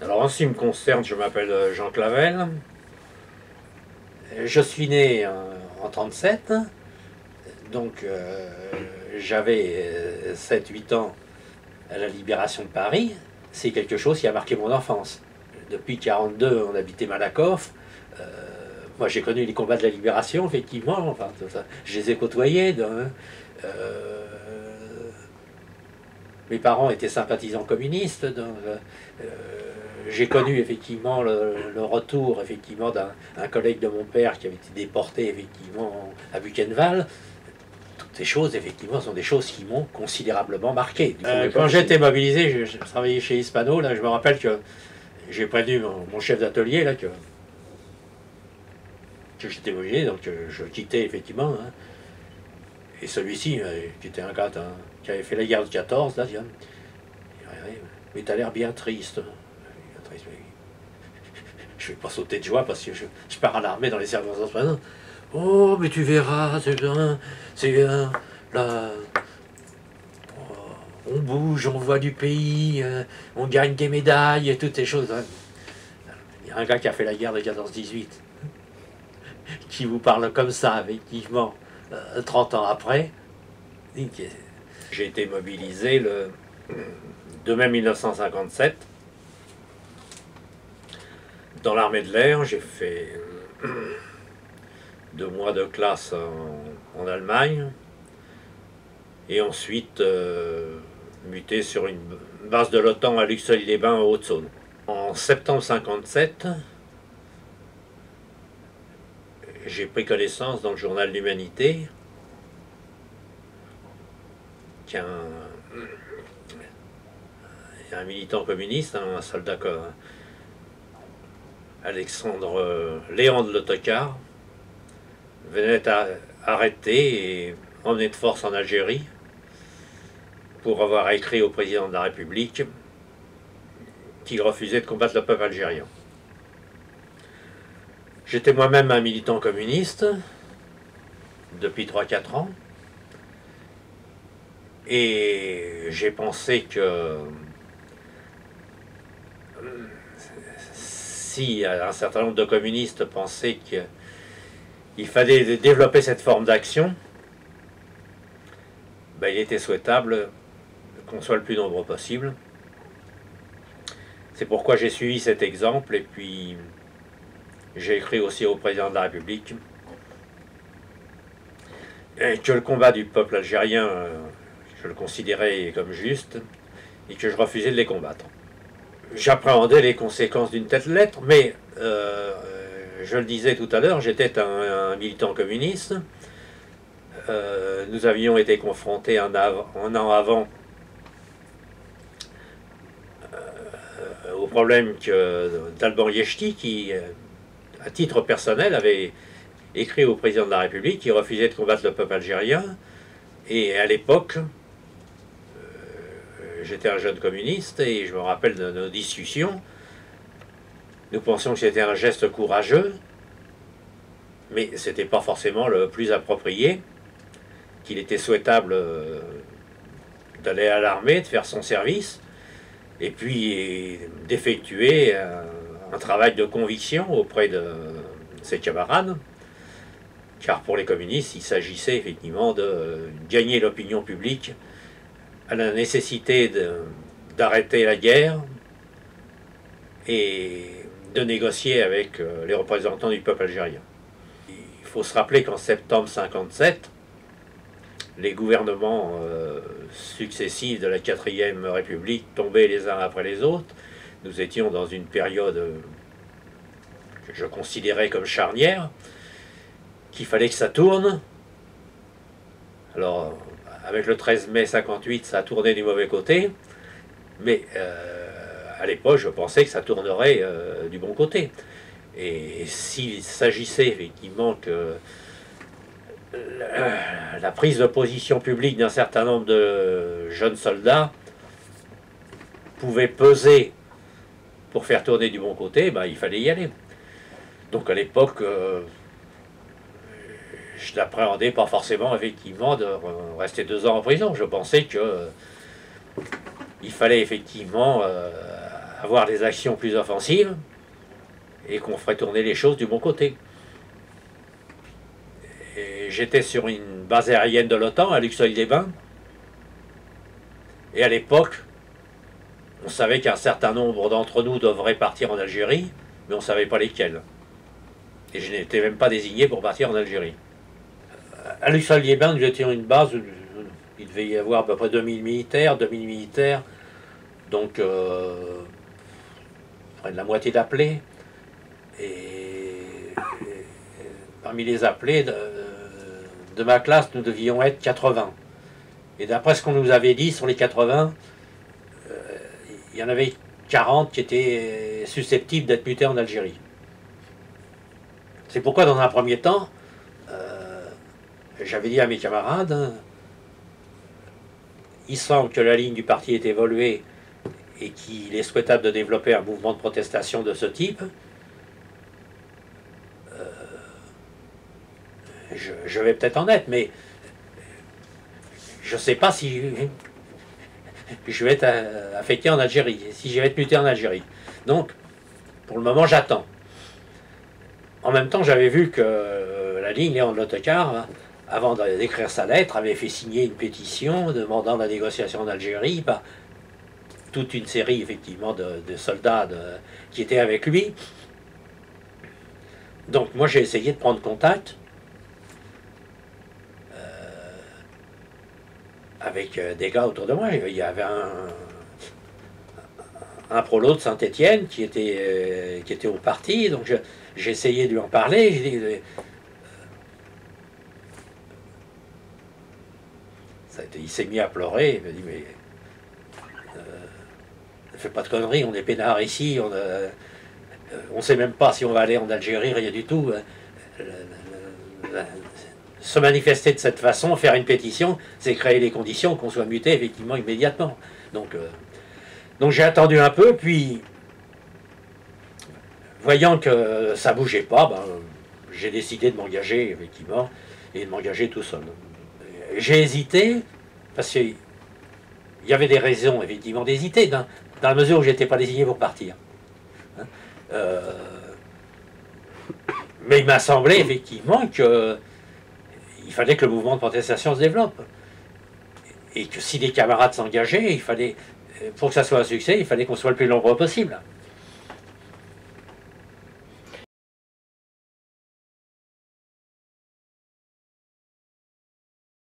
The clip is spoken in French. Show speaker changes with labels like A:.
A: Alors en ce qui me concerne, je m'appelle Jean Clavel. Je suis né en 1937, donc j'avais 7-8 ans à la libération de Paris. C'est quelque chose qui a marqué mon enfance. Depuis 1942, on habitait Malakoff. Moi, j'ai connu les combats de la libération, effectivement. Enfin, tout ça. Je les ai côtoyés. Mes parents étaient sympathisants communistes. J'ai connu effectivement le retour effectivement d'un collègue de mon père qui avait été déporté effectivement à Buchenwald. Toutes ces choses effectivement sont des choses qui m'ont considérablement marqué. Quand j'étais mobilisé, je travaillais chez Hispano. Là, je me rappelle que j'ai prévenu mon chef d'atelier là que j'étais mobilisé, donc je quittais effectivement. Hein. Et celui-ci, qui était un gars qui avait fait la guerre de 14, là, mais t'as l'air bien triste. Je vais pas sauter de joie parce que je pars à l'armée dans les circonstances présentes. Oh, mais tu verras, c'est bien, là, on bouge, on voit du pays, on gagne des médailles et toutes ces choses. Hein. Il y a un gars qui a fait la guerre de 14-18 qui vous parle comme ça, effectivement, 30 ans après. J'ai été mobilisé le 2 mai 1957 dans l'armée de l'air. J'ai fait 2 mois de classe en Allemagne et ensuite muté sur une base de l'OTAN à Luxeuil-les-Bains en Haute-Saône. En septembre 1957, j'ai pris connaissance dans le journal L'Humanité qu'un militant communiste, un soldat Alexandre Léon de l'Autocar, venait être arrêté et emmené de force en Algérie pour avoir écrit au président de la République qu'il refusait de combattre le peuple algérien. J'étais moi-même un militant communiste depuis 3-4 ans et j'ai pensé que si un certain nombre de communistes pensaient qu'il fallait développer cette forme d'action, ben, il était souhaitable qu'on soit le plus nombreux possible. C'est pourquoi j'ai suivi cet exemple et puis j'ai écrit aussi au président de la République que le combat du peuple algérien, je le considérais comme juste et que je refusais de les combattre. J'appréhendais les conséquences d'une telle lettre, mais je le disais tout à l'heure, j'étais un militant communiste. Nous avions été confrontés un an avant au problème d'Alban Yechty, qui, à titre personnel, avait écrit au président de la République qui refusait de combattre le peuple algérien. Et à l'époque, j'étais un jeune communiste et je me rappelle de nos discussions. Nous pensions que c'était un geste courageux, mais ce n'était pas forcément le plus approprié, qu'il était souhaitable d'aller à l'armée, de faire son service, et puis d'effectuer un travail de conviction auprès de ses camarades, car pour les communistes, il s'agissait effectivement de gagner l'opinion publique à la nécessité d'arrêter la guerre et de négocier avec les représentants du peuple algérien. Il faut se rappeler qu'en septembre 1957, les gouvernements successifs de la 4e République tombaient les uns après les autres. Nous étions dans une période que je considérais comme charnière, qu'il fallait que ça tourne. Alors, avec le 13 mai 58, ça a tourné du mauvais côté, mais à l'époque, je pensais que ça tournerait du bon côté. Et s'il s'agissait effectivement que la prise de position publique d'un certain nombre de jeunes soldats pouvait peser pour faire tourner du bon côté, ben, il fallait y aller. Donc à l'époque, je n'appréhendais pas forcément effectivement de rester 2 ans en prison. Je pensais que il fallait effectivement avoir des actions plus offensives et qu'on ferait tourner les choses du bon côté. J'étais sur une base aérienne de l'OTAN à Luxeuil-les-Bains. Et à l'époque, on savait qu'un certain nombre d'entre nous devraient partir en Algérie, mais on ne savait pas lesquels. Et je n'étais même pas désigné pour partir en Algérie. À Luxeuil-les-Bains, nous étions une base, il devait y avoir à peu près 2000 militaires, donc près de la moitié d'appelés. Et parmi les appelés de ma classe, nous devions être 80. Et d'après ce qu'on nous avait dit, sur les 80, il y en avait 40 qui étaient susceptibles d'être mutés en Algérie. C'est pourquoi, dans un premier temps, j'avais dit à mes camarades, il semble que la ligne du parti est évoluée et qu'il est souhaitable de développer un mouvement de protestation de ce type. Je vais peut-être en être, mais je ne sais pas si je vais être affecté en Algérie, si je vais être muté en Algérie. Donc, pour le moment, j'attends. En même temps, j'avais vu que la ligne Léon de l'Autocar, avant d'écrire sa lettre, avait fait signer une pétition demandant la négociation en Algérie par toute une série, effectivement, de soldats qui étaient avec lui. Donc, moi, j'ai essayé de prendre contact avec des gars autour de moi. Il y avait un prolo de Saint-Étienne qui était au parti, donc j'ai essayé de lui en parler. Il s'est mis à pleurer, il m'a dit mais ne fais pas de conneries, on est peinards ici, on ne sait même pas si on va aller en Algérie, rien du tout. Se manifester de cette façon, faire une pétition, c'est créer les conditions qu'on soit muté effectivement immédiatement. Donc j'ai attendu un peu, puis voyant que ça bougeait pas, j'ai décidé de m'engager effectivement, et de m'engager tout seul. J'ai hésité, parce qu'il y avait des raisons effectivement d'hésiter, dans la mesure où je n'étais pas désigné pour partir. Mais il m'a semblé effectivement que il fallait que le mouvement de protestation se développe. Et que si des camarades s'engageaient, pour que ça soit un succès, il fallait qu'on soit le plus nombreux possible.